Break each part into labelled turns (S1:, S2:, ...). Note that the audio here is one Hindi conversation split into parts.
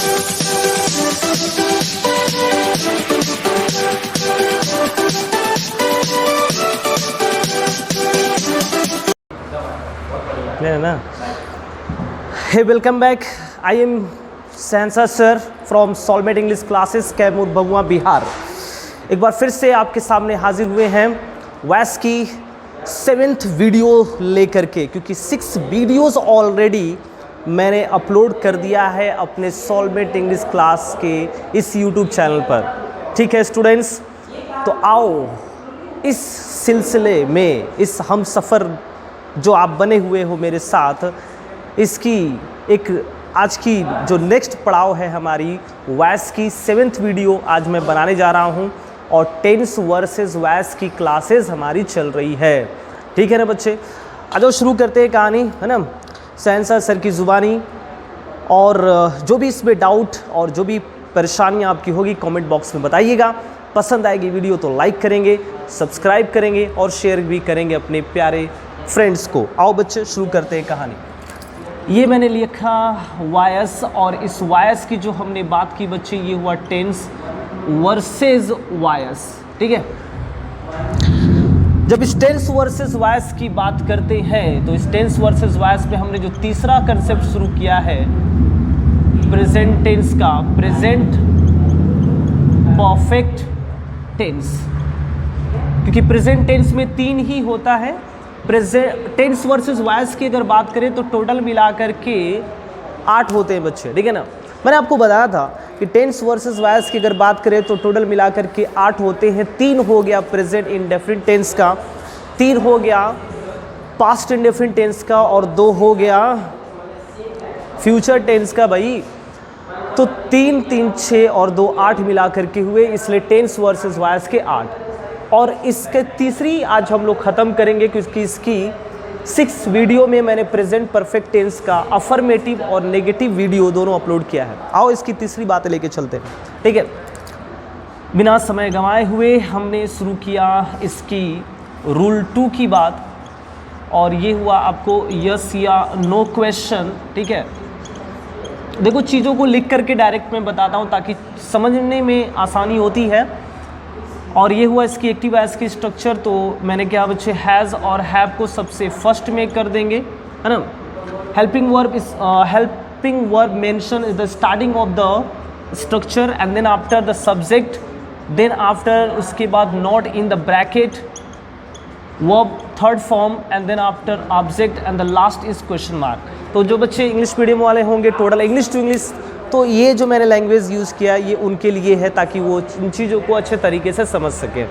S1: Hey, welcome back. I am Sensor sir from Solmate English Classes, Kaimur भगवा बिहार। एक बार फिर से आपके सामने हाजिर हुए हैं वैस की 7th वीडियो लेकर के, क्योंकि 6 वीडियोस ऑलरेडी मैंने अपलोड कर दिया है अपने सॉलमेट इंग्लिश क्लास के इस यूट्यूब चैनल पर। ठीक है स्टूडेंट्स, तो आओ इस सिलसिले में, इस हम सफ़र जो आप बने हुए हो मेरे साथ, इसकी एक आज की जो नेक्स्ट पड़ाव है हमारी वैस की 7th वीडियो आज मैं बनाने जा रहा हूं, और टेंस वर्सेस वैस की क्लासेस हमारी चल रही है। ठीक है ना बच्चे, आज शुरू करते हैं कहानी, है ना, सेंसर सर की ज़ुबानी। और जो भी इसमें डाउट और जो भी परेशानियां आपकी होगी कमेंट बॉक्स में बताइएगा। पसंद आएगी वीडियो तो लाइक करेंगे, सब्सक्राइब करेंगे और शेयर भी करेंगे अपने प्यारे फ्रेंड्स को। आओ बच्चे शुरू करते हैं कहानी। ये मैंने लिखा वायस, और इस वायस की जो हमने बात की बच्चे, ये हुआ टेंस वर्सेस वायस। ठीक है, जब इस टेंस वर्सेस वायस की बात करते हैं तो इस टेंस वर्सेस वायस में हमने जो तीसरा कंसेप्ट शुरू किया है प्रेजेंट टेंस का, प्रेजेंट परफेक्ट टेंस। क्योंकि प्रेजेंट टेंस में 3 ही होता है। प्रेजेंट टेंस वर्सेस वायस की अगर बात करें तो टोटल मिलाकर के 8 होते हैं बच्चे। ठीक है ना, मैंने आपको बताया था कि टेंस वर्सेस वायस की अगर बात करें तो टोटल मिलाकर के 8 होते हैं। 3 हो गया प्रेजेंट इंडेफिनिट टेंस का, 3 हो गया पास्ट इंडेफिनिट टेंस का, और 2 हो गया फ्यूचर टेंस का भाई। तो 3 3 6 और 2 8 मिलाकर के हुए, इसलिए टेंस वर्सेस वायस के 8। और इसके तीसरी आज हम लोग ख़त्म करेंगे, क्योंकि इसकी 6 वीडियो में मैंने प्रेजेंट परफेक्ट टेंस का अफर्मेटिव और नेगेटिव वीडियो दोनों अपलोड किया है। आओ इसकी तीसरी बातें लेके चलते हैं। ठीक है, बिना समय गंवाए हुए हमने शुरू किया इसकी रूल 2 की बात, और ये हुआ आपको यस या नो क्वेश्चन। ठीक है, देखो चीज़ों को लिख करके डायरेक्ट मैं बताता हूँ ताकि समझने में आसानी होती है। और ये हुआ इसकी एक्टिव वॉइस की स्ट्रक्चर। तो मैंने क्या बच्चे, हैज़ और हैव को सबसे फर्स्ट में कर देंगे, है ना। Helping verb mention is the starting of the structure, and then after the subject, then after उसके बाद not in the bracket, verb third form, and then after object, and the last is question mark. तो जो बच्चे इंग्लिश मीडियम वाले होंगे, टोटल इंग्लिश टू इंग्लिश, तो ये जो मैंने लैंग्वेज यूज़ किया ये उनके लिए है, ताकि वो इन चीज़ों को अच्छे तरीके से समझ सकें।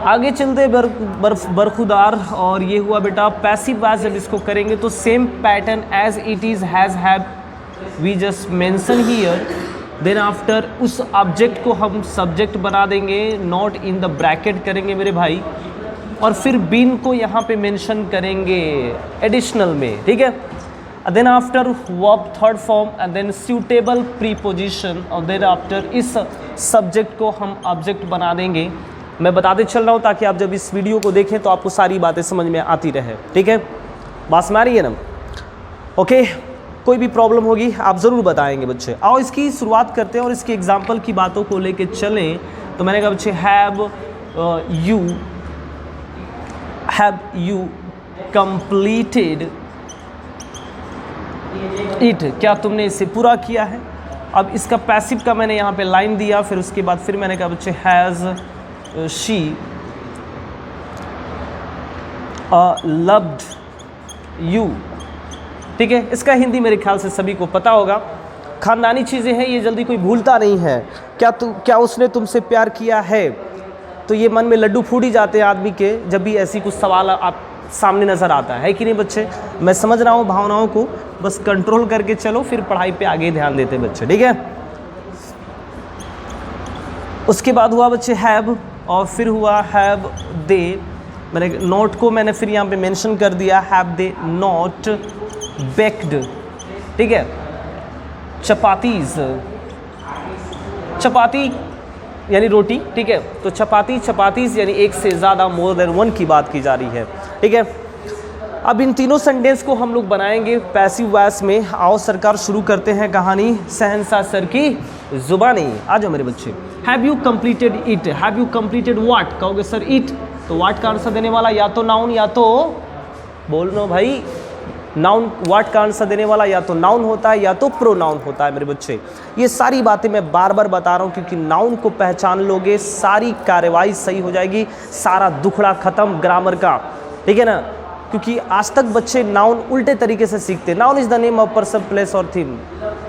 S1: आगे चलते बरखुदार, और ये हुआ बेटा पैसिव वॉइस। जब इसको करेंगे तो same pattern as it is, has, have we just mention here. Then after उस ऑब्जेक्ट को हम सब्जेक्ट बना देंगे, नॉट इन द ब्रैकेट करेंगे मेरे भाई, और फिर बीन को यहाँ पे मेंशन करेंगे एडिशनल में। ठीक है, then after verb third form, and then suitable preposition, और then after इस subject को हम object बना देंगे। मैं बताते चल रहा हूँ ताकि आप जब इस वीडियो को देखें तो आपको सारी बातें समझ में आती रहे। ठीक है, बात में आ रही है ना? ओके, कोई भी प्रॉब्लम होगी आप ज़रूर बताएंगे बच्चे। आओ इसकी शुरुआत करते हैं और इसकी एग्जाम्पल की बातों को लेके चलें। तो मैंने कहा बच्चे हैव यू कंप्लीटेड इट, क्या तुमने इसे पूरा किया है। अब इसका पैसिव का मैंने यहाँ पे लाइन दिया, फिर उसके बाद फिर मैंने कहा बच्चे हैज़ शी लव्ड यू। ठीक है, इसका हिंदी मेरे ख्याल से सभी को पता होगा, खानदानी चीज़ें हैं, ये जल्दी कोई भूलता नहीं है। क्या उसने तुमसे प्यार किया है, तो ये मन में लड्डू फूट ही जाते हैं आदमी के जब भी ऐसी कुछ सवाल आप सामने नज़र आता है कि नहीं बच्चे। मैं समझ रहा हूँ भावनाओं को, बस कंट्रोल करके चलो, फिर पढ़ाई पे आगे ध्यान देते बच्चे। ठीक है, उसके बाद हुआ बच्चे हैव, और फिर हुआ हैव दे। मैंने नोट को मैंने फिर यहाँ पे मेंशन कर दिया, हैव दे नॉट बेक्ड। ठीक है, चपातीज, चपाती यानी रोटी। ठीक है, तो चपातीज यानी एक से ज़्यादा, मोर देन वन की बात की जा रही है। ठीक है, अब इन तीनों सेंटेंस को हम लोग बनाएंगे पैसिव वॉइस में। आओ सरकार शुरू करते हैं कहानी शहंशाह सर की जुबानी। आ जाओ मेरे बच्चे। Have you completed it, have you completed what, कहोगे सर इट, तो व्हाट का आंसर देने वाला या तो नाउन या तो बोल लो भाई नाउन। व्हाट का आंसर देने वाला या तो नाउन होता है या तो प्रोनाउन होता है मेरे बच्चे। ये सारी बातें मैं बार बार बता रहा हूँ क्योंकि नाउन को पहचान लोगे सारी कार्यवाही सही हो जाएगी, सारा दुखड़ा खत्म ग्रामर का, ठीक है ना। क्योंकि आज तक बच्चे नाउन उल्टे तरीके से सीखते। Noun is the name of person place और थिंग,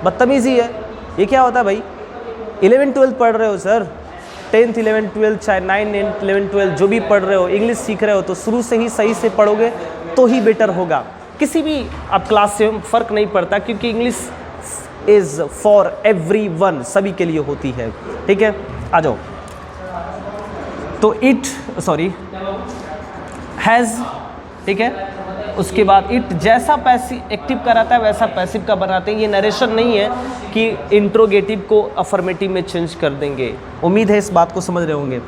S1: बदतमीजी है। ये क्या होता है भाई? 11th-12th पढ़ रहे हो सर, 10th 11th 12th चाहे 9th 10th 11th 12th जो भी पढ़ रहे हो, इंग्लिश सीख रहे हो तो शुरू से ही सही से पढ़ोगे तो ही बेटर होगा। किसी भी आप क्लास से फ़र्क नहीं पड़ता क्योंकि इंग्लिश इज़ फॉर एवरीवन, सभी के लिए होती है, ठीक है। आ जाओ। तो इट सॉरी हैज़, ठीक है। उसके बाद इट जैसा पैसिव एक्टिव का रहता है वैसा पैसिव का बनाते हैं। ये नरेशन नहीं है कि इंट्रोगेटिव को अफर्मेटिव में चेंज कर देंगे। उम्मीद है इस बात को समझ रहे होंगे।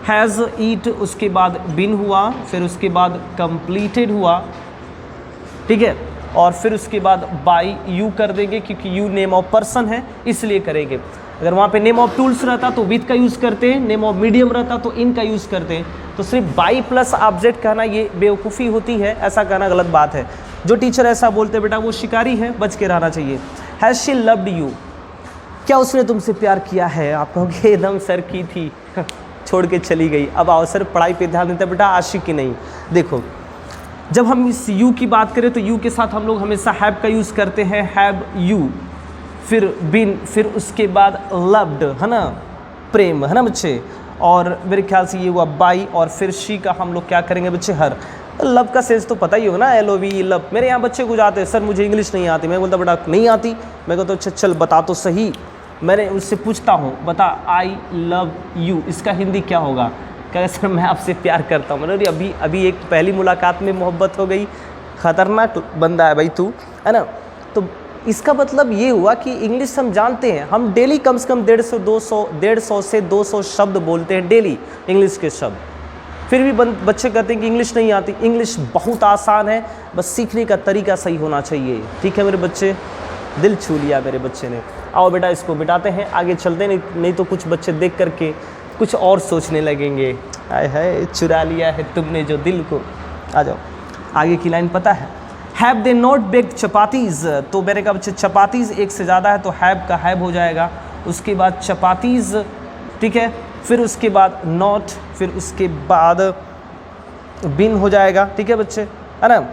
S1: हैज़ ईट, उसके बाद बिन हुआ, फिर उसके बाद कंप्लीटेड हुआ, ठीक है, और फिर उसके बाद बाई यू कर देंगे क्योंकि यू नेम ऑफ पर्सन है इसलिए करेंगे। अगर वहाँ पे नेम ऑफ टूल्स रहता तो विथ का यूज़ करते हैं, नेम ऑफ मीडियम रहता तो इन का यूज़ करते हैं। तो सिर्फ बाई प्लस ऑब्जेक्ट कहना ये बेवकूफ़ी होती है, ऐसा कहना गलत बात है। जो टीचर ऐसा बोलते बेटा वो शिकारी है, बच के रहना चाहिए। हैज़ शी लव्ड यू, क्या उसने तुमसे प्यार किया है? आप कहोगे एकदम सर की थी छोड़ के चली गई। अब आओ सर पढ़ाई पे ध्यान देते बेटा, आशिक की नहीं। देखो जब हम इस यू की बात करें तो यू के साथ हम लोग हमेशा हैव का यूज़ करते हैं, हैव यू, फिर बिन, फिर उसके बाद लव्ड, है ना, प्रेम, है ना बच्चे। और मेरे ख्याल से ये हुआ बाई, और फिर शी का हम लोग क्या करेंगे बच्चे? हर। लव का सेंस तो पता ही होगा ना, LOV लव। मेरे यहाँ बच्चे को जाते हैं सर मुझे इंग्लिश नहीं आती, मैं बोलता बेटा नहीं आती, मैं कहता अच्छा चल बता तो सही। मैंने उससे पूछता हूँ बता आई लव यू, इसका हिंदी क्या होगा? कहे सर मैं आपसे प्यार करता हूँ। मैंने अभी एक पहली मुलाकात में मोहब्बत हो गई, ख़तरनाक बंदा है भाई तू, है ना। तो इसका मतलब ये हुआ कि इंग्लिश हम जानते हैं, हम डेली कम से कम 150 से 200 शब्द बोलते हैं डेली इंग्लिश के शब्द। फिर भी बच्चे कहते हैं कि इंग्लिश नहीं आती। इंग्लिश बहुत आसान है, बस सीखने का तरीका सही होना चाहिए, ठीक है मेरे बच्चे। दिल छू लिया मेरे बच्चे ने। आओ बेटा इसको बिठाते हैं, आगे चलते नहीं तो कुछ बच्चे देख करके कुछ और सोचने लगेंगे। आय हाय चुरा लिया है तुमने जो दिल को। आ जाओ आगे की लाइन पता है। Have they not baked chapatis, तो मैंने कहा बच्चे चपातीज़ एक से ज़्यादा है तो हैव का हैव हो जाएगा। उसके बाद चपातीज़, ठीक है, फिर उसके बाद नॉट, फिर उसके बाद बिन हो जाएगा, ठीक है बच्चे, है ना।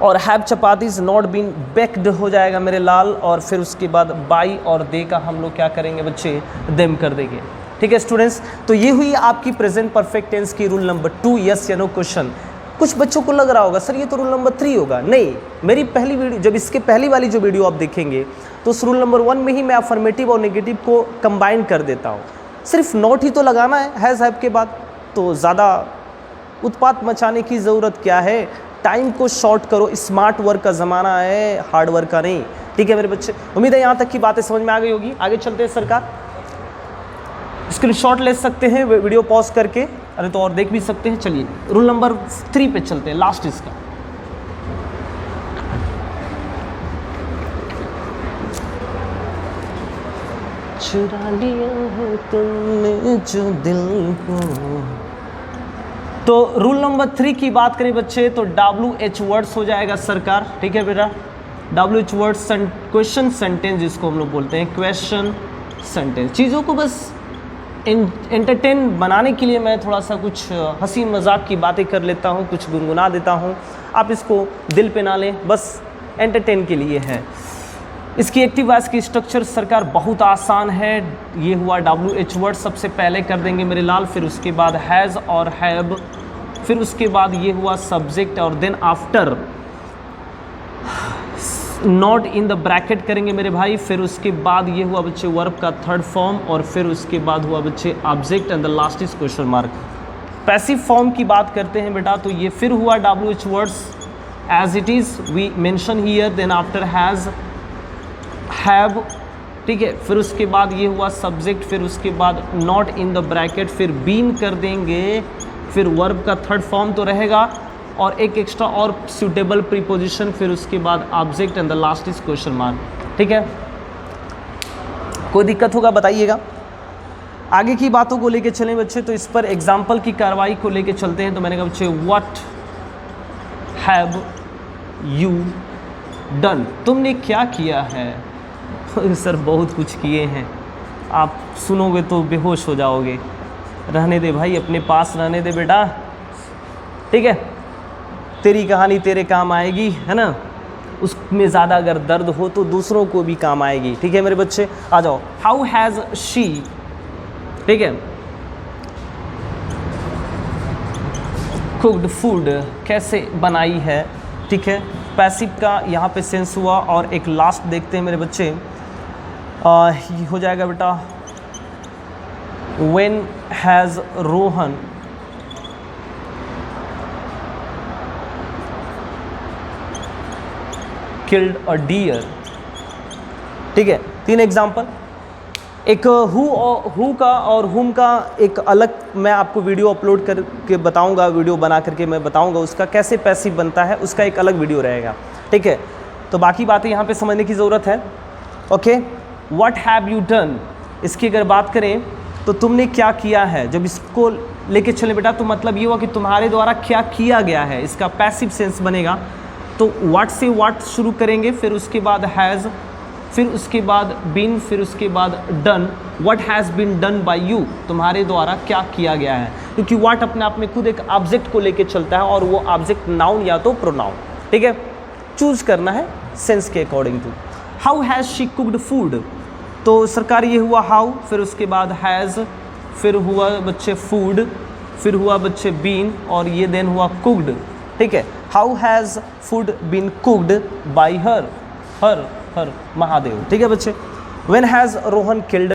S1: और have chapatis not been baked हो जाएगा मेरे लाल। और फिर उसके बाद बाई और दे का हम लोग क्या करेंगे बच्चे? देम कर देंगे, ठीक है स्टूडेंट्स। तो ये हुई आपकी प्रेजेंट परफेक्ट टेंस की रूल नंबर 2, यस या नो क्वेश्चन। कुछ बच्चों को लग रहा होगा सर ये तो रूल नंबर 3 होगा। नहीं, मेरी पहली वीडियो, जब इसके पहली वाली जो वीडियो आप देखेंगे तो उस रूल नंबर 1 में ही मैं अफर्मेटिव और नेगेटिव को कंबाइन कर देता हूँ। सिर्फ नॉट ही तो लगाना है हैज़ हैव के बाद, तो ज़्यादा उत्पात मचाने की ज़रूरत क्या है? टाइम को शॉर्ट करो, स्मार्ट वर्क का ज़माना है, हार्ड वर्क का नहीं, ठीक है मेरे बच्चे। उम्मीद है यहाँ तक की बातें समझ में आ गई होगी। आगे चलते हैं सरकार, स्क्रीनशॉट ले सकते हैं वीडियो पॉज करके, अरे तो और देख भी सकते हैं। चलिए रूल नंबर 3 पे चलते हैं, लास्ट इसका। चुरा लिया है तुमने जो दिल को। तो रूल नंबर 3 की बात करें बच्चे तो WH वर्ड्स हो जाएगा सरकार, ठीक है बेटा। WH वर्ड्स क्वेश्चन सेंटेंस जिसको हम लोग बोलते हैं, क्वेश्चन सेंटेंस। चीज़ों को बस एंटरटेन बनाने के लिए मैं थोड़ा सा कुछ हंसी मजाक की बातें कर लेता हूँ, कुछ गुनगुना देता हूँ। आप इसको दिल पे ना लें, बस एंटरटेन के लिए है। इसकी एक्टिव वॉइस की स्ट्रक्चर सरकार बहुत आसान है। ये हुआ WH वर्ड, सबसे पहले कर देंगे मेरे लाल, फिर उसके बाद हैज़ और हैव, फिर उसके बाद ये हुआ सब्जेक्ट, और then after not in the bracket करेंगे मेरे भाई। फिर उसके बाद ये हुआ बच्चे वर्ब का थर्ड फॉर्म, और फिर उसके बाद हुआ बच्चे object and the last is question mark. Passive form की बात करते हैं बेटा तो ये फिर हुआ WH words as it is we mention here, then after has have, ठीक है। फिर उसके बाद ये हुआ सब्जेक्ट, फिर उसके बाद नॉट इन द ब्रैकेट, फिर बीन कर देंगे, फिर वर्ब का थर्ड फॉर्म तो रहेगा, और एक एक्स्ट्रा और सुटेबल प्रीपोजिशन, फिर उसके बाद object and the last is question mark. ठीक है, कोई दिक्कत होगा बताइएगा। आगे की बातों को लेके चलें बच्चे, तो इस पर एग्जाम्पल की कार्रवाई को लेके चलते हैं। तो मैंने कहा बच्चे व्हाट हैव यू डन, तुमने क्या किया है। सर बहुत कुछ किए हैं, आप सुनोगे तो बेहोश हो जाओगे। रहने दे भाई, अपने पास रहने दे बेटा, ठीक है। तेरी कहानी तेरे काम आएगी, है ना। उसमें ज़्यादा अगर दर्द हो तो दूसरों को भी काम आएगी। ठीक है मेरे बच्चे, आ जाओ। हाउ हैज़ शी, ठीक है, कुक्ड फूड, कैसे बनाई है। ठीक है, पैसिव का यहाँ पे सेंस हुआ। और एक लास्ट देखते हैं मेरे बच्चे, ये हो जाएगा बेटा when has Rohan killed a deer. ठीक है, 3 एग्जाम्पल। एक हु का और हुम का एक अलग मैं आपको वीडियो अपलोड करके बताऊंगा, वीडियो बना करके मैं बताऊंगा उसका कैसे पैसिव बनता है, उसका एक अलग वीडियो रहेगा। ठीक है, तो बाकी बातें यहाँ पे समझने की ज़रूरत है। Okay, what have you done, इसकी अगर बात करें तो तुमने क्या किया है। जब इसको लेके चले बेटा तो मतलब ये हुआ कि तुम्हारे द्वारा क्या किया गया है, इसका पैसिव सेंस बनेगा। तो व्हाट से व्हाट शुरू करेंगे, फिर उसके बाद हैज़, फिर उसके बाद बीन, फिर उसके बाद done. What has been done by you, तुम्हारे द्वारा क्या किया गया है, क्योंकि व्हाट अपने आप में खुद एक ऑब्जेक्ट को लेके चलता है और वो ऑब्जेक्ट नाउन या तो प्रोनाउन। ठीक है, चूज करना है सेंस के according to. How has she cooked food, तो सरकार ये हुआ हाउ, फिर उसके बाद हैज़, फिर हुआ बच्चे फूड, फिर हुआ बच्चे बीन, और ये देन हुआ कुक्ड। ठीक है, how has food been cooked by her, हर महादेव। ठीक है बच्चे, व्हेन हैज़ रोहन किल्ड